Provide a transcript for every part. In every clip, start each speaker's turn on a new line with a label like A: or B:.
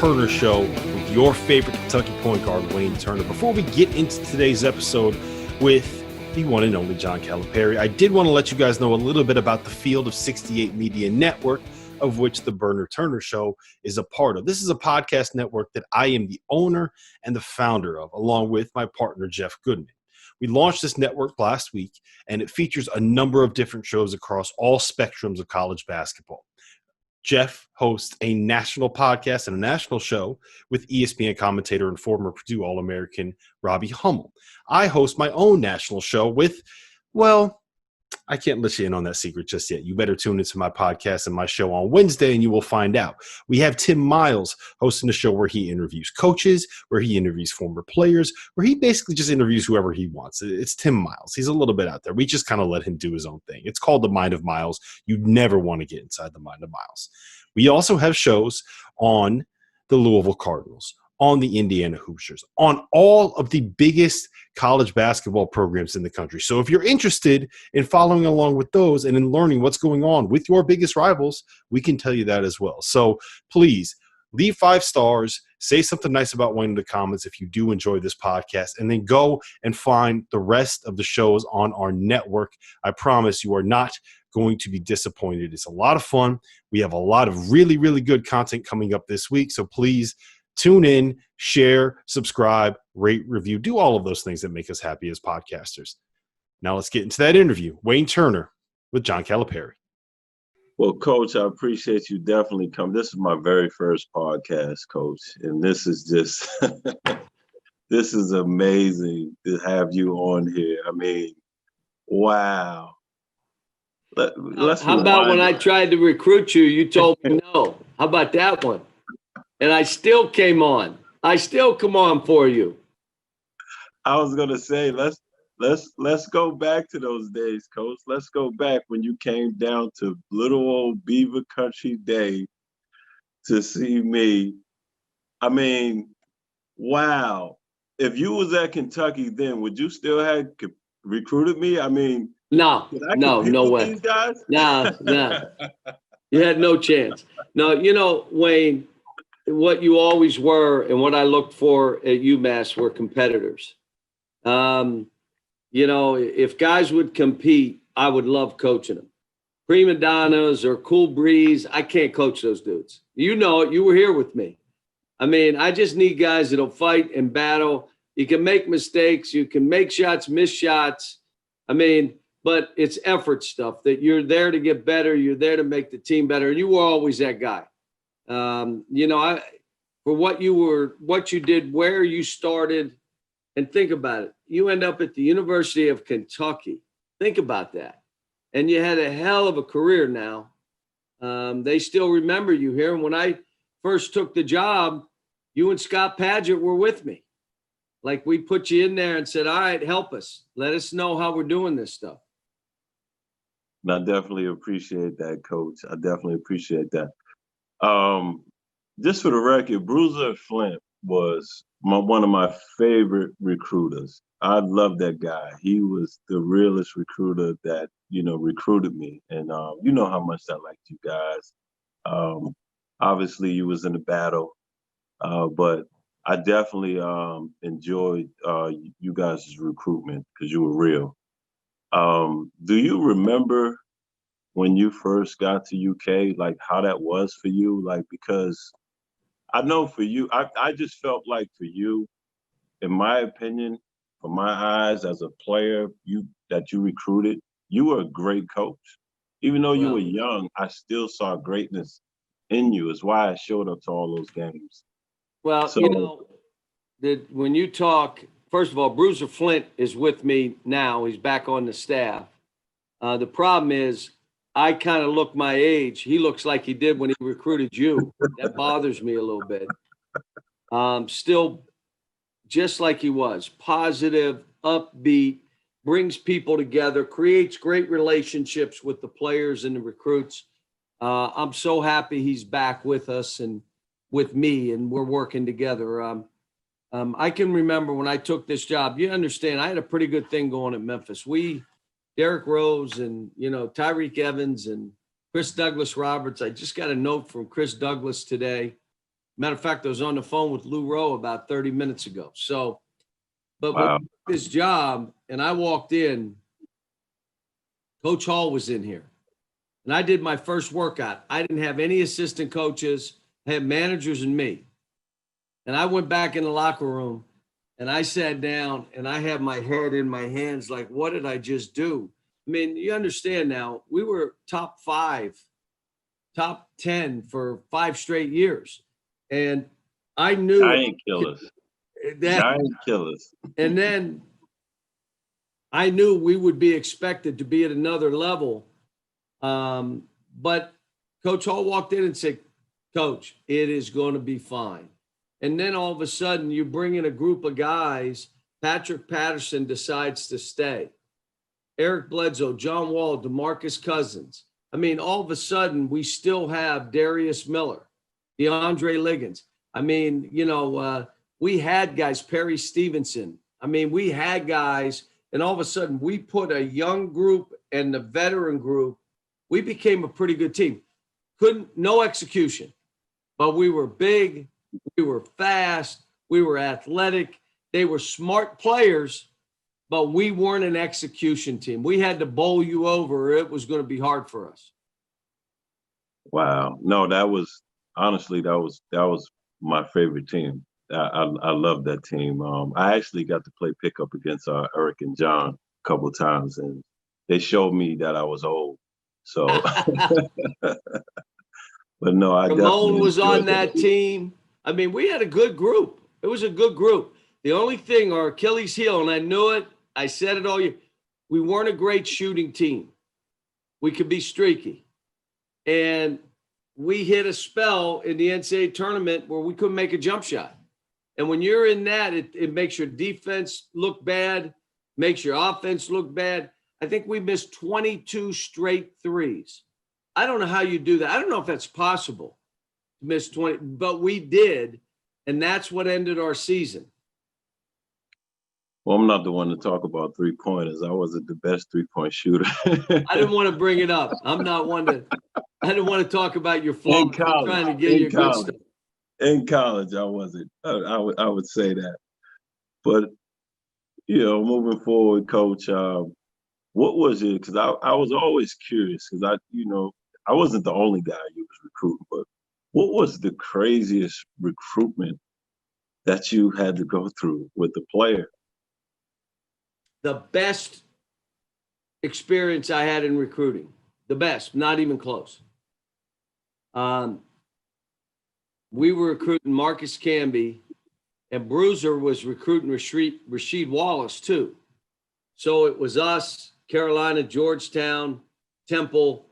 A: Turner Show with your favorite Kentucky point guard, Wayne Turner. Before we get into today's episode with the one and only John Calipari, I did want to let you guys know a little bit about the Field of 68 Media Network, of which the Burner Turner Show is a part of. This is a podcast network that I am the owner and the founder of, along with my partner, Jeff Goodman. We launched this network last week, and it features a number of different shows across all spectrums of college basketball. Jeff hosts a national podcast and a national show with ESPN commentator and former Purdue All-American Robbie Hummel. I host my own national show with, well, I can't let you in on that secret just yet. You better tune into my podcast and my show on Wednesday, and you will find out. We have Tim Miles hosting a show where he interviews coaches, where he interviews former players, where he basically just interviews whoever he wants. It's Tim Miles. He's a little bit out there. We just kind of let him do his own thing. It's called The Mind of Miles. You never want to get inside the mind of Miles. We also have shows on the Louisville Cardinals, on the Indiana Hoosiers, on all of the biggest college basketball programs in the country. So if you're interested in following along with those and in learning what's going on with your biggest rivals, we can tell you that as well. So please leave 5 stars, say something nice about Wayne in the comments if you do enjoy this podcast, and then go and find the rest of the shows on our network. I promise you are not going to be disappointed. It's a lot of fun. We have a lot of really, really good content coming up this week. So please tune in, share, subscribe, rate, review, do all of those things that make us happy as podcasters. Now let's get into that interview. Wayne Turner with John Calipari.
B: Well, Coach, I appreciate you definitely coming. This is my very first podcast, Coach, and this is just this is amazing to have you on here. I mean, wow.
C: How about when I tried to recruit you, you told me no? How about that one? And I still came on. I still come on for you.
B: I was gonna say, let's go back to those days, Coach. Let's go back when you came down to little old Beaver Country Day to see me. I mean, wow. If you was at Kentucky then, would you still have recruited me? I mean,
C: no way.
B: These guys?
C: No. You had no chance. No, you know, Wayne, what you always were and what I looked for at UMass were competitors. You know, if guys would compete, I would love coaching them. Prima donnas or cool breeze, I can't coach those dudes. You know it. You were here with me. I mean, I just need guys that'll fight and battle. You can make mistakes. You can make shots, miss shots. I mean, but it's effort stuff that you're there to get better. You're there to make the team better. And you were always that guy. You know, for what you did, where you started, and think about it. You end up at the University of Kentucky. Think about that. And you had a hell of a career now. They still remember you here. And when I first took the job, you and Scott Padgett were with me. Like, we put you in there and said, all right, help us. Let us know how we're doing this stuff.
B: And I definitely appreciate that, Coach. I definitely appreciate that. Just for the record, Bruiser Flint was one of my favorite recruiters. I love that guy. He was the realest recruiter that, recruited me. And you know how much I liked you guys. Obviously, you was in the battle, but I definitely enjoyed you guys' recruitment because you were real. Do you remember when you first got to UK, like how that was for you? Like, because I know for you, I just felt like for you, in my opinion, from my eyes as a player, that you recruited, you were a great coach. Even though you were young, I still saw greatness in you. Is why I showed up to all those games.
C: Well, so, when you talk, first of all, Bruiser Flint is with me now. He's back on the staff. The problem is, I kind of look my age. He looks like he did when he recruited you. That bothers me a little bit. Still, just like he was, positive, upbeat, brings people together, creates great relationships with the players and the recruits. I'm so happy he's back with us and with me, and we're working together. I can remember when I took this job, you understand, I had a pretty good thing going at Memphis. Derrick Rose and, Tyreek Evans and Chris Douglas Roberts. I just got a note from Chris Douglas today. Matter of fact, I was on the phone with Lou Rowe about 30 minutes ago. So, but
B: Wow.
C: when this job, and I walked in, Coach Hall was in here, and I did my first workout. I didn't have any assistant coaches, I had managers and me. And I went back in the locker room, and I sat down, and I had my head in my hands like, what did I just do? I mean, you understand now, we were top 5, top 10 for 5 straight years. And I knew
B: Giant killers.
C: that,
B: Giant killers.
C: and then I knew we would be expected to be at another level. But Coach Hall walked in and said, Coach, it is going to be fine. And then all of a sudden you bring in a group of guys. Patrick Patterson decides to stay. Eric Bledsoe, John Wall, DeMarcus Cousins. I mean, all of a sudden we still have Darius Miller, DeAndre Liggins. I mean, we had guys, Perry Stevenson. I mean, we had guys, and all of a sudden we put a young group and the veteran group. We became a pretty good team. No execution, but we were big, we were fast, we were athletic. They were smart players, but we weren't an execution team. We had to bowl you over, or it was going to be hard for us.
B: Wow. No, that was my favorite team. I love that team. I actually got to play pickup against Eric and John a couple of times, and they showed me that I was old. So, but no, I
C: Ramon was on
B: that
C: that team. I mean, we had a good group. It was a good group. The only thing, our Achilles heel, and I knew it, I said it all year, we weren't a great shooting team. We could be streaky. And we hit a spell in the NCAA tournament where we couldn't make a jump shot. And when you're in that, it makes your defense look bad, makes your offense look bad. I think we missed 22 straight threes. I don't know how you do that. I don't know if that's possible to miss 20, but we did. And that's what ended our season.
B: Well, I'm not the one to talk about 3-pointers. I wasn't the best 3-point shooter.
C: I didn't want to bring it up. I didn't want to talk about your flaws. I'm trying to get you good stuff.
B: In college, I wasn't. I would say that. But, moving forward, Coach, what was it? Because I was always curious because I wasn't the only guy you was recruiting, but what was the craziest recruitment that you had to go through with the player?
C: The best experience I had in recruiting, the best, not even close. We were recruiting Marcus Camby, and Bruiser was recruiting Rasheed Wallace too. So it was us, Carolina, Georgetown, Temple,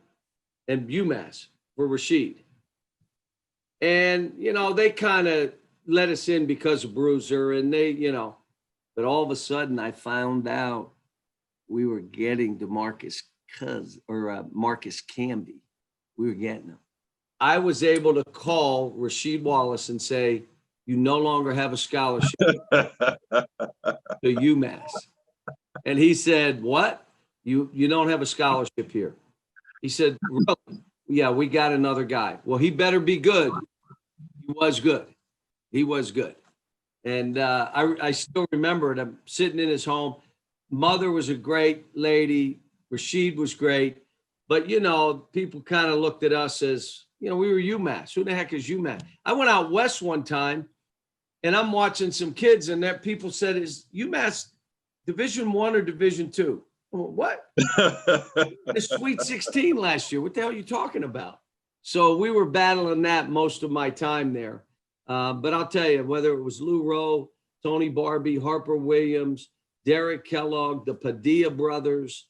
C: and UMass for Rasheed. And, they kind of let us in because of Bruiser, and they, but all of a sudden I found out we were getting Marcus Camby. We were getting him. I was able to call Rasheed Wallace and say, you no longer have a scholarship to UMass. And he said, what? You don't have a scholarship here. He said, yeah, we got another guy. Well, he better be good. He was good. He was good. And I still remember it. I'm sitting in his home. Mother was a great lady. Rasheed was great. But, people kind of looked at us as, we were UMass. Who the heck is UMass? I went out west one time, and I'm watching some kids, and that people said, is UMass Division I or Division II? What? The Sweet 16 last year. What the hell are you talking about? So we were battling that most of my time there. But I'll tell you, whether it was Lou Rowe, Tony Barbie, Harper Williams, Derek Kellogg, the Padilla brothers,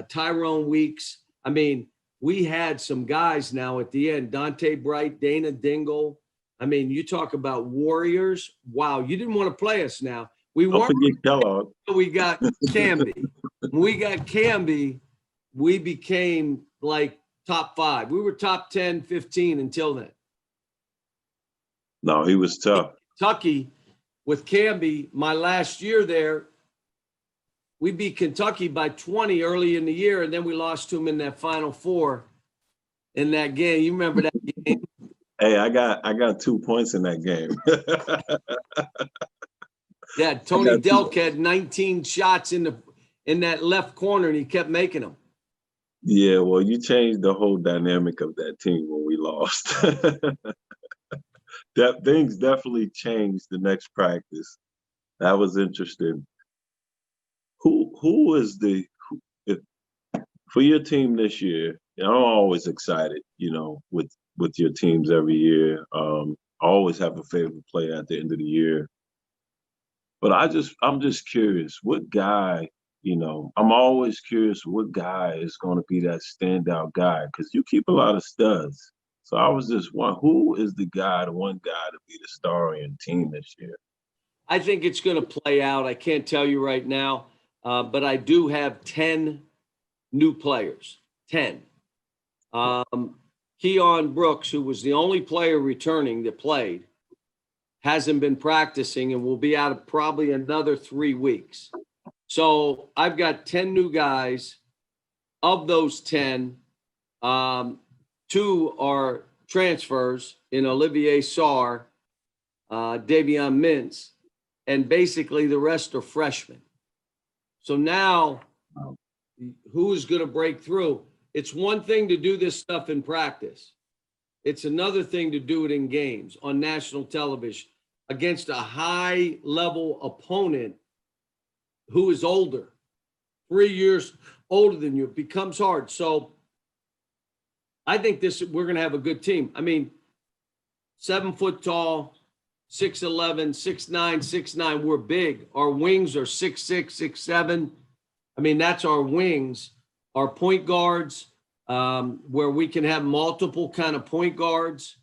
C: Tyrone Weeks. I mean, we had some guys now at the end, Dante Bright, Dana Dingle. I mean, you talk about warriors. Wow, you didn't want to play us now. We weren't.
B: Kellogg.
C: We got Camby. When we got Camby, we became like top 5. We were top 10, 15 until then.
B: No, he was tough.
C: Kentucky with Camby, my last year there, we beat Kentucky by 20 early in the year, and then we lost to them in that Final Four in that game. You remember that game?
B: Hey, I got 2 points in that game.
C: Yeah, Tony Delk had 19 shots in that left corner, and he kept making them.
B: Yeah, well, you changed the whole dynamic of that team when we lost. That things definitely changed the next practice. That was interesting. Who is if, for your team this year? I'm always excited, with your teams every year. I always have a favorite player at the end of the year. But I'm just curious, what guy, I'm always curious what guy is going to be that standout guy because you keep a lot of studs. So I was just wondering, who is the one guy to be the star on your team this year?
C: I think it's going to play out. I can't tell you right now, but I do have 10 new players. 10. Keon Brooks, who was the only player returning that played, hasn't been practicing and will be out of probably another 3 weeks. So I've got 10 new guys. Of those 10, 2 are transfers in Olivier Sarr, Davion Mintz, and basically the rest are freshmen. So now, who's going to break through? It's one thing to do this stuff in practice. It's another thing to do it in games on national television against a high-level opponent who is older, 3 years older than you. It becomes hard. So I think we're going to have a good team. I mean, 7 foot tall, 6'11", 6'9", 6'9". We're big. Our wings are 6'6", 6'7". I mean, that's our wings. Our point guards, where we can have multiple kind of point guards.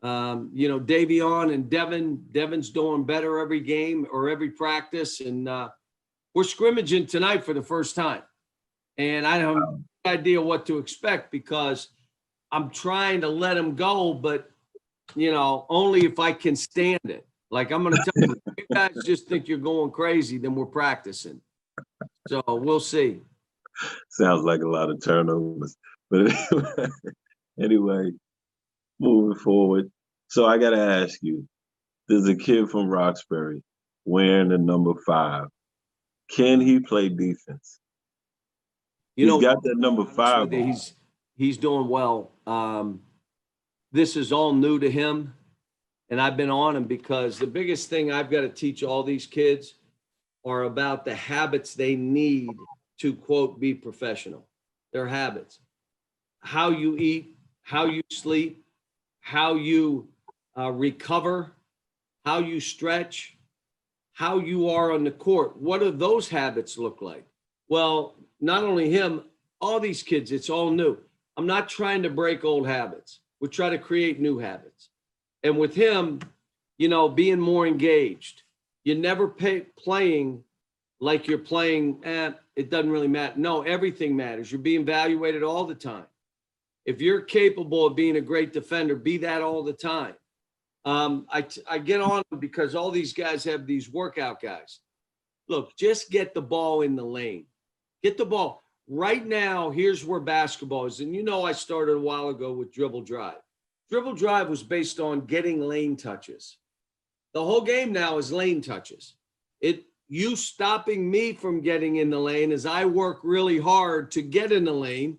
C: Davion and Devin's doing better every game or every practice. And we're scrimmaging tonight for the first time. And I don't have no idea what to expect because I'm trying to let him go, but, only if I can stand it. Like I'm going to tell you, if you guys just think you're going crazy, then we're practicing. So we'll see.
B: Sounds like a lot of turnovers. But anyway, moving forward. So I got to ask you, there's a kid from Roxbury wearing the number 5. Can he play defense? He's got that number 5.
C: He's doing well. This is all new to him, and I've been on him because the biggest thing I've got to teach all these kids are about the habits they need to, quote, be professional. Their habits. How you eat, how you sleep, how you recover, how you stretch, how you are on the court. What do those habits look like? Well, not only him, all these kids, it's all new. I'm not trying to break old habits. We try to create new habits. And with him, being more engaged. You never playing like you're playing, it doesn't really matter. No, everything matters. You're being evaluated all the time. If you're capable of being a great defender, be that all the time. I get on because all these guys have these workout guys. Look, just get the ball in the lane. Get the ball. Right now, here's where basketball is. And I started a while ago with dribble drive. Dribble drive was based on getting lane touches. The whole game now is lane touches. You stopping me from getting in the lane as I work really hard to get in the lane,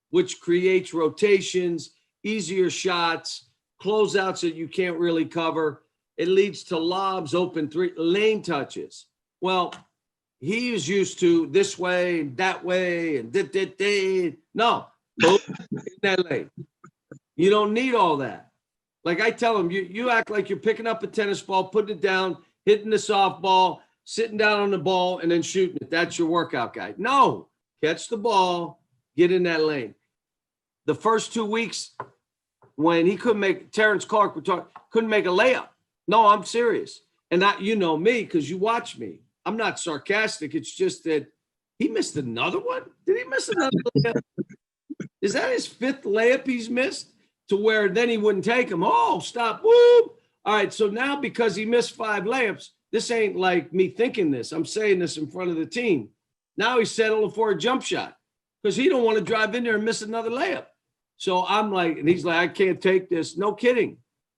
C: which creates rotations, easier shots, closeouts that you can't really cover. It leads to lobs, open three, lane touches. Well, he is used to this way, that way, and no, boom, in that lane. You don't need all that. Like I tell him, you act like you're picking up a tennis ball, putting it down, hitting the softball, sitting down on the ball, and then shooting it. That's your workout guy. No, catch the ball, get in that lane. The first 2 weeks when he couldn't make, Terrence Clark couldn't make a layup. No, I'm serious. And you know me because you watch me. I'm not sarcastic. It's just that he missed another one. Did he miss another layup? Is that his 5th layup he's missed? To where then he wouldn't take him. Oh, stop. Woo. All right. So now because he missed 5 layups, this ain't like me thinking this. I'm saying this in front of the team. Now he's settling for a jump shot because he don't want to drive in there and miss another layup. So I'm like, and he's like, I can't take this. No kidding.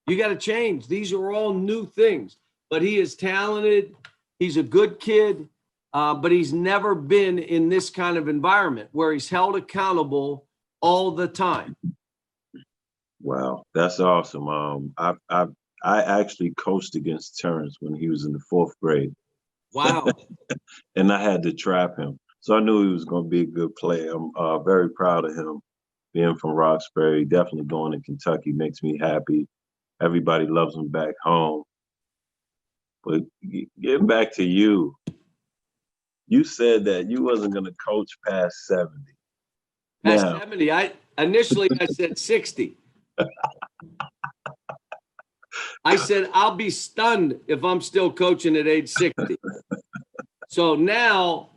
C: You got to change. These are all new things. But he is talented. He's a good kid. But he's never been in this kind of environment where he's held accountable all the time.
B: Wow, that's awesome. I actually coached against Terrence when he was in the 4th grade.
C: Wow.
B: And I had to trap him. So I knew he was going to be a good player. I'm very proud of him being from Roxbury. Definitely going to Kentucky makes me happy. Everybody loves him back home. But getting back to you, you said that you wasn't going to coach past 70.
C: Past
B: Now,
C: 70. Initially I said 60. I said, I'll be stunned if I'm still coaching at age 60. So now,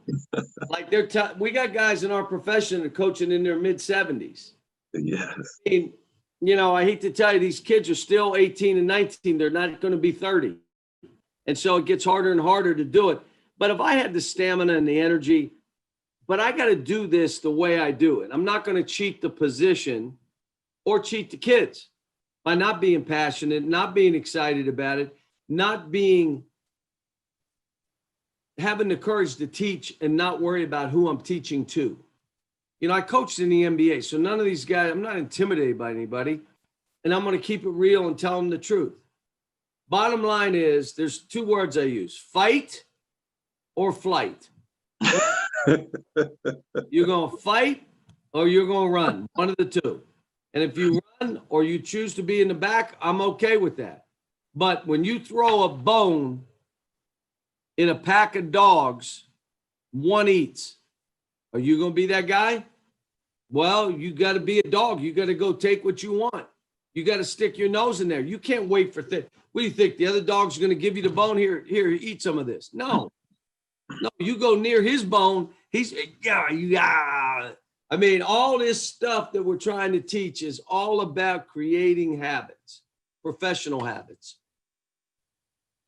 C: like we got guys in our profession that are coaching in their mid 70s.
B: yes.
C: I mean, I hate to tell you, these kids are still 18 and 19. They're not going to be 30. And so it gets harder and harder to do it. But if I had the stamina and the energy, but I got to do this the way I do it. I'm not going to cheat the position or cheat the kids by not being passionate, not being excited about it, having the courage to teach and not worry about who I'm teaching to. I coached in the NBA, so none of these guys, I'm not intimidated by anybody, and I'm going to keep it real and tell them the truth. Bottom line is, there's 2 words I use: fight or flight. You're going to fight or you're going to run, one of the 2. And if you run or you choose to be in the back, I'm okay with that. But when you throw a bone in a pack of dogs, one eats. Are you going to be that guy? Well, you got to be a dog. You got to go take what you want. You got to stick your nose in there. You can't wait for things. What do you think? The other dog's going to give you the bone? Here, eat some of this. No, you go near his bone. He's, yeah. I mean, all this stuff that we're trying to teach is all about creating habits, professional habits.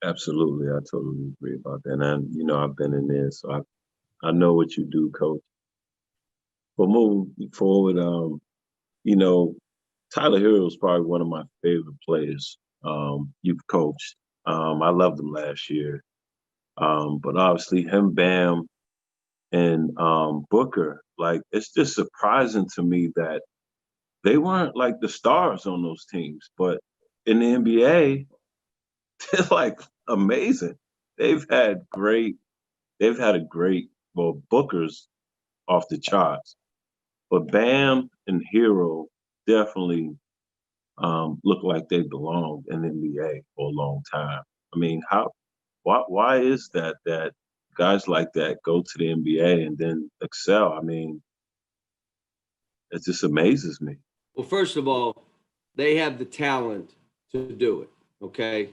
B: Absolutely. I totally agree about that. And, I've been in there, so I know what you do, Coach. But moving forward, Tyler Hero is probably one of my favorite players you've coached. I loved him last year. But obviously him, Bam, and Booker, like, it's just surprising to me that they weren't like the stars on those teams. But in the NBA, they're like amazing. They've had a great, well, Booker's off the charts. But Bam and Hero definitely look like they belonged in the NBA for a long time. I mean, why is that guys like that go to the NBA and then excel? I mean, it just amazes me.
C: Well, first of all, they have the talent to do it, okay?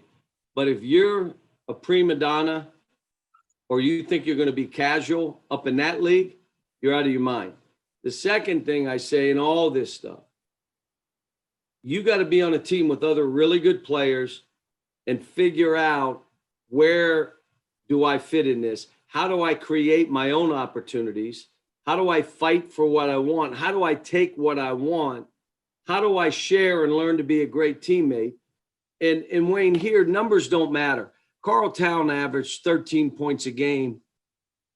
C: But if you're a prima donna or you think you're going to be casual up in that league, you're out of your mind. The second thing I say in all this stuff, you got to be on a team with other really good players and figure out, where do I fit in this? How do I create my own opportunities? How do I fight for what I want? How do I take what I want? How do I share and learn to be a great teammate? And Wayne, here, numbers don't matter. Carl Town averaged 13 points a game,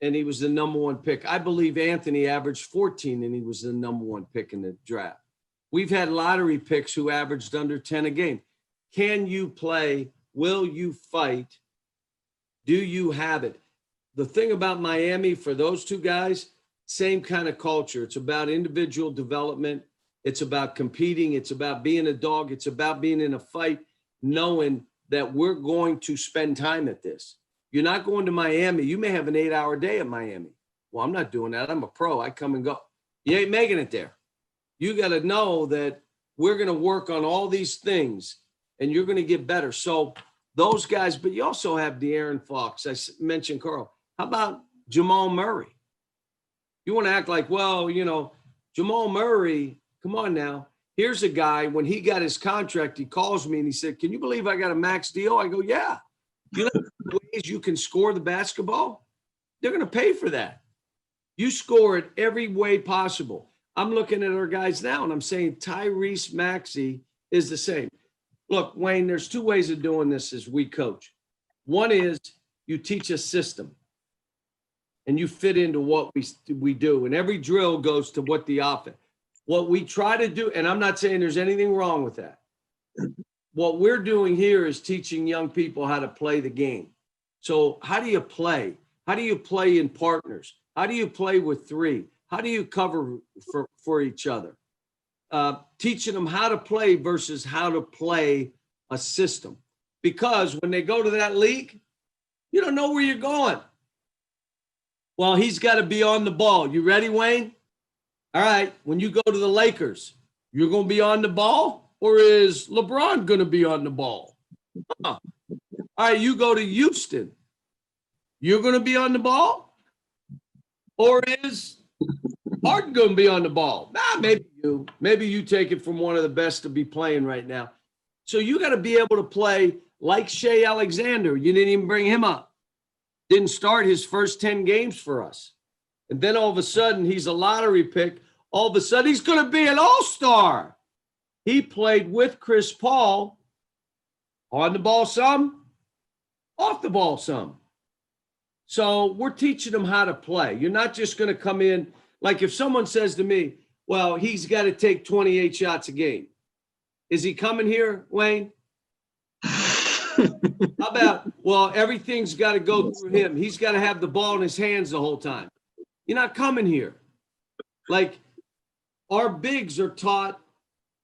C: and he was the number 1 pick. I believe Anthony averaged 14, and he was the number 1 pick in the draft. We've had lottery picks who averaged under 10 a game. Can you play? Will you fight? Do you have it? The thing about Miami, for those 2 guys, same kind of culture. It's about individual development. It's about competing. It's about being a dog. It's about being in a fight, knowing that we're going to spend time at this. You're not going to Miami. You may have an 8-hour day at Miami. Well, I'm not doing that. I'm a pro. I come and go. You ain't making it there. You got to know that we're going to work on all these things and you're going to get better. So those guys, but you also have De'Aaron Fox. I mentioned Carl. How about Jamal Murray? You want to act like, well, Jamal Murray, come on now. Here's a guy, when he got his contract, he calls me and he said, can you believe I got a max deal? I go, yeah. You know the ways you can score the basketball? They're going to pay for that. You score it every way possible. I'm looking at our guys now and I'm saying Tyrese Maxey is the same. look, Wayne, there's two ways of doing this as we coach. One is you teach a system and you fit into what we do. And every drill goes to what the offense. What we try to do, and I'm not saying there's anything wrong with that. What we're doing here is teaching young people how to play the game. So how do you play? How do you play in partners? How do you play with three? How do you cover for each other? Teaching them how to play versus how to play a system. Because when they go to that league, you don't know where you're going. Well, he's got to be on the ball. You ready, Wayne? All right. When you go to the Lakers, you're going to be on the ball, or is LeBron going to be on the ball? All right. You go to Houston, you're going to be on the ball, or is Harden going to be on the ball? Nah, maybe you take it from one of the best to be playing right now. So you got to be able to play like Shea Alexander. You didn't even bring him up. Didn't start his first 10 games for us. And then all of a sudden, he's a lottery pick. All of a sudden, he's going to be an all-star. He played with Chris Paul on the ball some, off the ball some. So we're teaching them how to play. You're not just going to come in. Like if someone says to me, well, he's got to take 28 shots a game. Is he coming here, Wayne? How about, well, everything's got to go through him. He's got to have the ball in his hands the whole time. You're not coming here. Like our bigs are taught,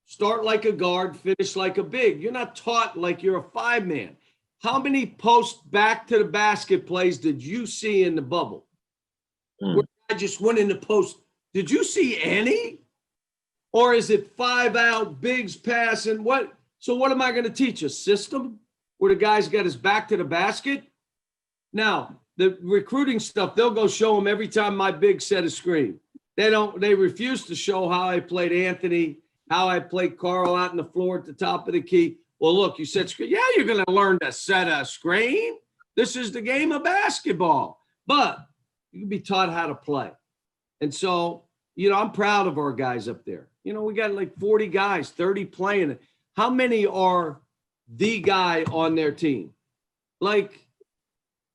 C: start like a guard, finish like a big. You're not taught like you're a five-man. How many post back to the basket plays did you see in the bubble? Where I just went in the post. Did you see any? Or is it 5 out, bigs passing? What? So what am I going to teach? A system where the guy's got his back to the basket? Now, the recruiting stuff, they'll go show them every time my big set a screen. They refuse to show how I played Anthony, how I played Carl out on the floor at the top of the key. Well, look, you set screen. Yeah, you're going to learn to set a screen. This is the game of basketball. But you can be taught how to play. And so, I'm proud of our guys up there. We got like 40 guys, 30 playing. How many are the guy on their team? Like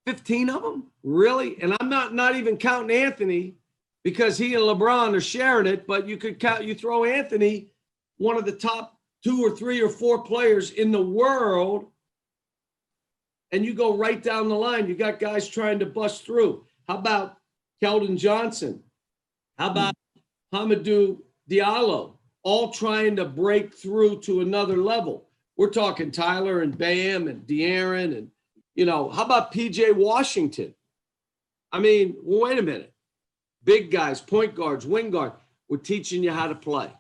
C: 15 of them? Really? And I'm not even counting Anthony because he and LeBron are sharing it, but you throw Anthony, one of the top 2 or 3 or 4 players in the world, and you go right down the line. You got guys trying to bust through. How about Keldon Johnson? How about Hamidou Diallo? All trying to break through to another level. We're talking Tyler and Bam and De'Aaron and, how about PJ Washington? I mean, wait a minute. Big guys, point guards, wing guard. We're teaching you how to play.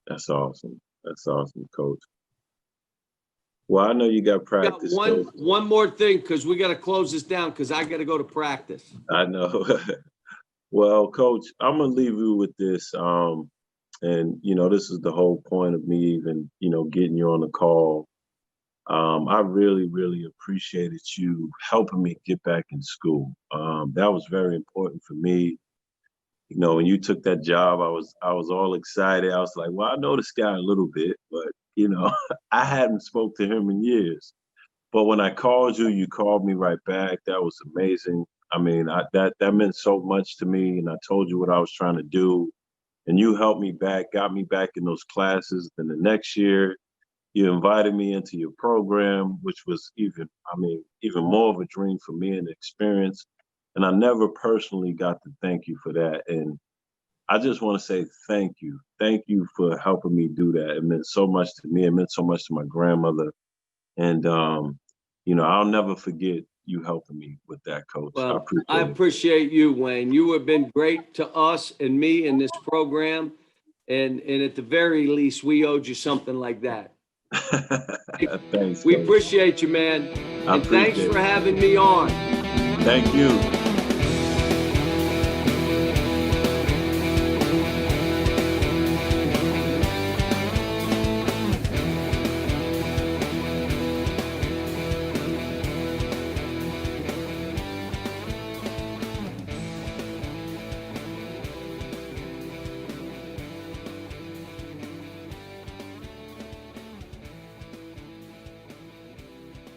B: That's awesome. That's awesome, Coach. Well, I know you got practice.
C: One more thing, because we got to close this down because I got to go to practice.
B: I know. Well, Coach, I'm going to leave you with this. And, this is the whole point of me even, getting you on the call. I really, really appreciated you helping me get back in school. That was very important for me. When you took that job, I was all excited. I was like, well, I know this guy a little bit, but, I hadn't spoke to him in years. But when I called you, you called me right back. That was amazing. I mean, that meant so much to me. And I told you what I was trying to do. And you helped me back, got me back in those classes. Then the next year, you invited me into your program, which was even more of a dream for me and experience. And I never personally got to thank you for that. And I just want to say thank you. Thank you for helping me do that. It meant so much to me. It meant so much to my grandmother. And, I'll never forget you helping me with that, Coach.
C: Well, I appreciate you, Wayne. You have been great to us and me in this program. And at the very least, we owed you something like that.
B: Thanks.
C: We appreciate you, man. And thanks for having me on.
B: Thank you.